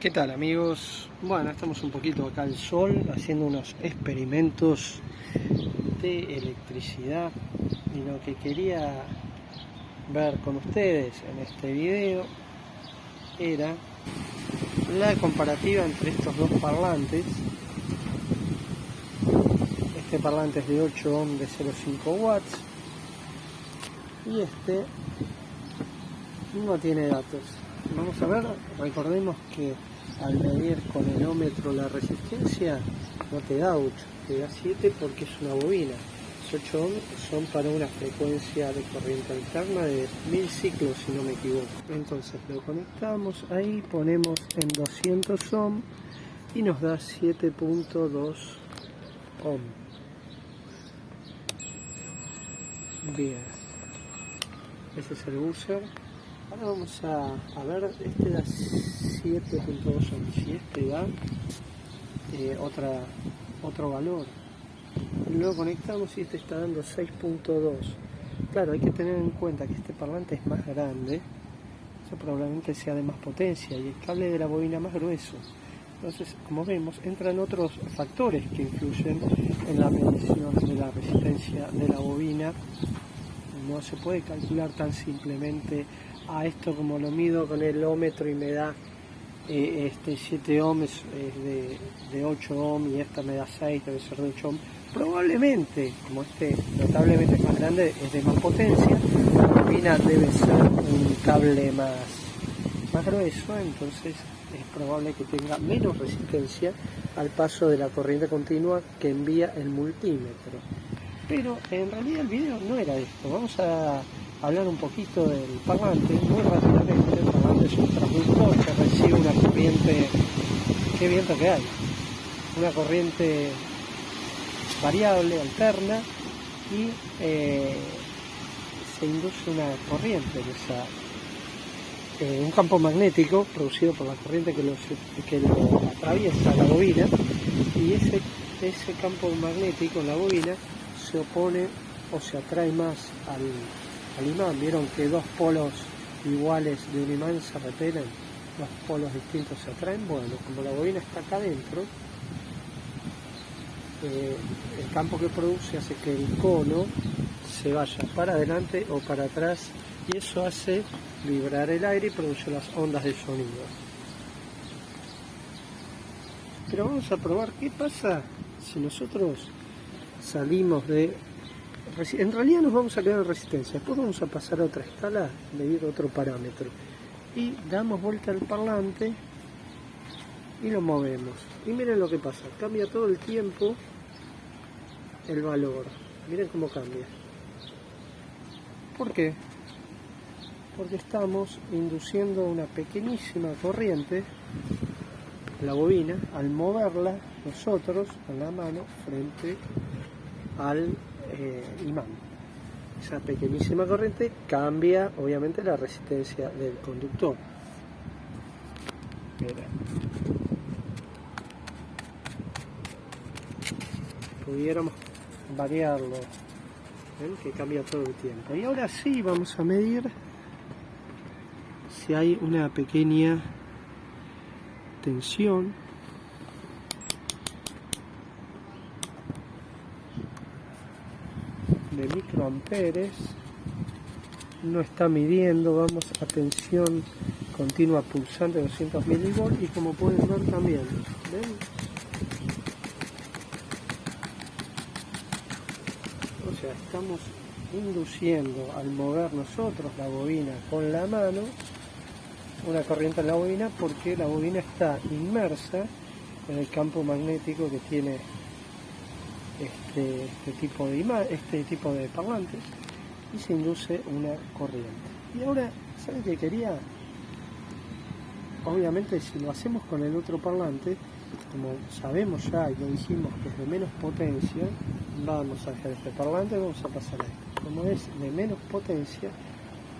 ¿Qué tal, amigos? Bueno, estamos un poquito acá al sol haciendo unos experimentos de electricidad y lo que quería ver con ustedes en este video era la comparativa entre estos dos parlantes. Este parlante es de 8 ohms de 0,5 watts y este no tiene datos. Vamos a ver, recordemos que al medir con el ohmmetro la resistencia no te da 8, te da 7 porque es una bobina. Los 8 ohms son para una frecuencia de corriente alterna de 1000 ciclos, si no me equivoco. Entonces lo conectamos ahí, ponemos en 200 ohms y nos da 7.2 ohms. Bien, ese es el buzzer. Ahora vamos a ver, este da 7.2 ohms, si este da otro valor. Lo conectamos y este está dando 6.2. Claro, hay que tener en cuenta que este parlante es más grande, eso probablemente sea de más potencia y el cable de la bobina más grueso. Entonces, como vemos, entran otros factores que influyen en la medición de la resistencia de la bobina. No se puede calcular tan simplemente a esto como lo mido con el ohmmetro y me da 7 ohms de 8 ohms y esta me da 6, debe ser de 8 ohms. Probablemente, como este notablemente es más grande, es de más potencia, la bobina debe ser un cable más grueso, entonces es probable que tenga menos resistencia al paso de la corriente continua que envía el multímetro. Pero en realidad el video no era esto. Vamos a hablar un poquito del parlante muy rápidamente. El parlante es un transductor que recibe una corriente, qué viento que hay, una corriente variable, alterna, y se induce una corriente, un campo magnético producido por la corriente que lo atraviesa la bobina, y ese campo magnético en la bobina se opone o se atrae más al imán. Vieron que dos polos iguales de un imán se repelen, dos polos distintos se atraen. Bueno, como la bobina está acá adentro, el campo que produce hace que el cono se vaya para adelante o para atrás y eso hace vibrar el aire y produce las ondas de sonido. Pero vamos a probar qué pasa si nosotros salimos en realidad nos vamos a quedar en resistencia, después vamos a pasar a otra escala, medir otro parámetro y damos vuelta al parlante y lo movemos y miren lo que pasa, cambia todo el tiempo el valor, miren cómo cambia. ¿Por qué? Porque estamos induciendo una pequeñísima corriente, la bobina, al moverla nosotros con la mano frente al imán. Esa pequeñísima corriente cambia obviamente la resistencia del conductor. Mira. Pudiéramos variarlo, ¿ven? Que cambia todo el tiempo. Y ahora sí vamos a medir si hay una pequeña tensión. De microamperes, no está midiendo, vamos a tensión continua pulsante 200 milivolts y como pueden ver también, ¿ven? O sea, estamos induciendo al mover nosotros la bobina con la mano una corriente en la bobina porque la bobina está inmersa en el campo magnético que tiene este tipo de parlantes y se induce una corriente. Y ahora, ¿saben qué quería? Obviamente si lo hacemos con el otro parlante, como sabemos ya y lo dijimos que es de menos potencia, vamos a dejar este parlante y vamos a pasar a este. Como es de menos potencia,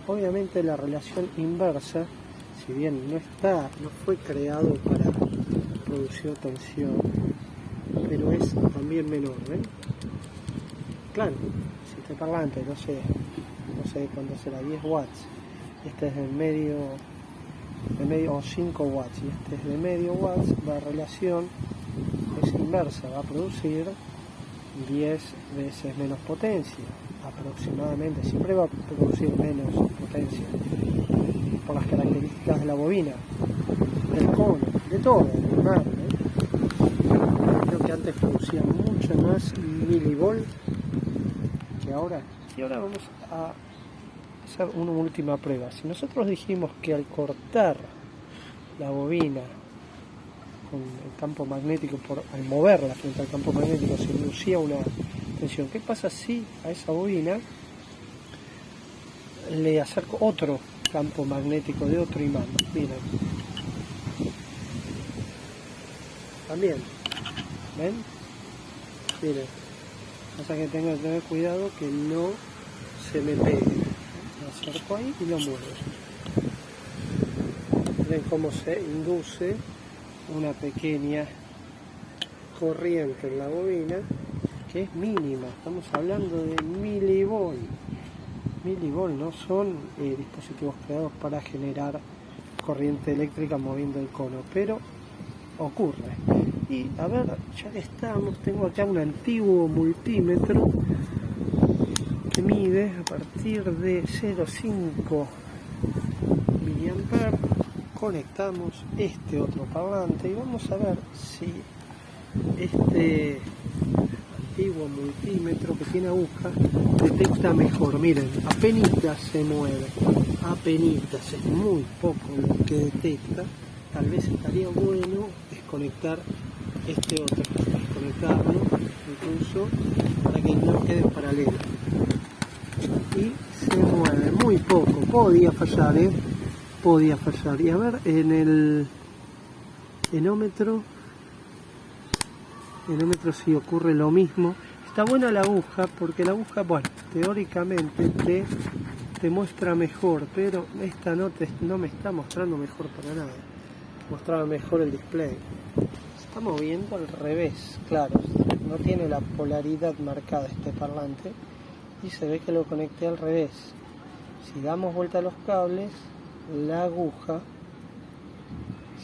obviamente la relación inversa, si bien no fue creado para producir tensión, pero es también menor, ¿ven? Claro, si este parlante, no sé cuánto será, 10 watts, este es del medio de medio o 5 watts y este es de medio watts, la relación es inversa, va a producir 10 veces menos potencia aproximadamente, siempre va a producir menos potencia por las características de la bobina, del cono, de todo, del mar, ¿no? Creo que antes producía mucho más milivolt que ahora. Y ahora vamos a hacer una última prueba. Si nosotros dijimos que al cortar la bobina con el campo magnético, al moverla frente al campo magnético se inducía una tensión, ¿qué pasa si a esa bobina le acerco otro campo magnético de otro imán? Miren, también, ¿ven? Miren, pasa que tengo que tener cuidado que no se me pegue. Lo acerco ahí y lo muevo. Ven cómo se induce una pequeña corriente en la bobina que es mínima, estamos hablando de milivolt. Milivolt, no son dispositivos creados para generar corriente eléctrica moviendo el cono, pero ocurre. Y a ver, ya que estamos, tengo acá un antiguo multímetro que mide a partir de 0,5 mA. Conectamos este otro parlante y vamos a ver si este antiguo multímetro que tiene aguja detecta mejor. Miren, apenitas se mueve, apenitas, es muy poco lo que detecta. Tal vez estaría bueno desconectar este otro, desconectarlo incluso para que no quede en paralelo. Y se mueve muy poco, podía fallar, podía fallar. Y a ver, en el enómetro sí ocurre lo mismo. Está buena la aguja porque la aguja, bueno, teóricamente te muestra mejor, pero esta no me está mostrando mejor para nada. Mostraba mejor el display. Se está moviendo al revés, claro, no tiene la polaridad marcada este parlante y se ve que lo conecté al revés. Si damos vuelta a los cables, la aguja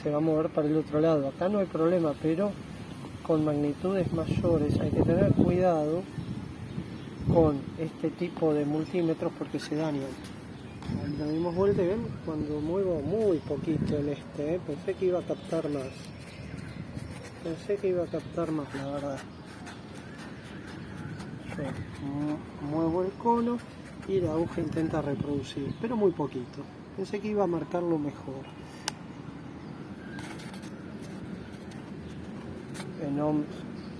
se va a mover para el otro lado. Acá no hay problema, pero con magnitudes mayores hay que tener cuidado con este tipo de multímetros porque se dañan. Cuando dimos vuelta, ven, cuando muevo muy poquito en pensé que iba a captar más. La verdad. Yo muevo el cono y la aguja intenta reproducir, pero muy poquito. Pensé que iba a marcarlo mejor.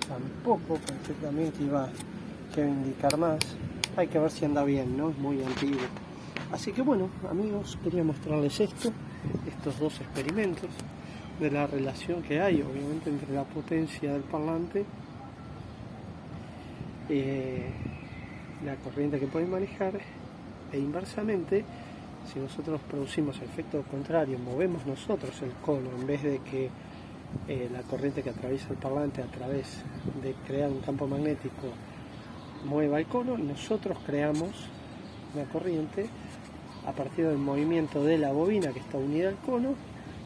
Tampoco, pensé también que iba a indicar más. Hay que ver si anda bien, ¿no? Es muy antiguo. Así que bueno, amigos, quería mostrarles estos dos experimentos de la relación que hay, obviamente, entre la potencia del parlante, la corriente que puede manejar, e inversamente, si nosotros producimos el efecto contrario, movemos nosotros el cono en vez de que la corriente que atraviesa el parlante a través de crear un campo magnético mueva el cono, nosotros creamos una corriente a partir del movimiento de la bobina que está unida al cono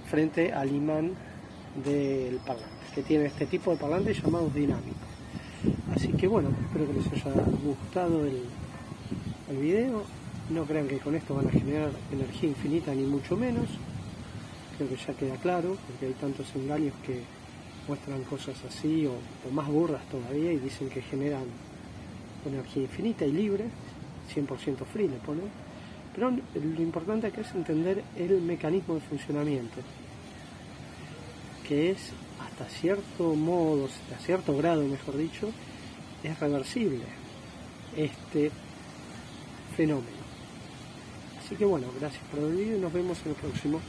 frente al imán del parlante, que tiene este tipo de parlantes llamados dinámicos. Así que bueno, espero que les haya gustado el video. No crean que con esto van a generar energía infinita ni mucho menos. Creo que ya queda claro, porque hay tantos engaños que muestran cosas así o más burras todavía y dicen que generan energía infinita y libre, 100% free le ponen. Pero lo importante acá es entender el mecanismo de funcionamiento, que es hasta cierto modo, hasta cierto grado mejor dicho, es reversible este fenómeno. Así que bueno, gracias por el video y nos vemos en el próximo.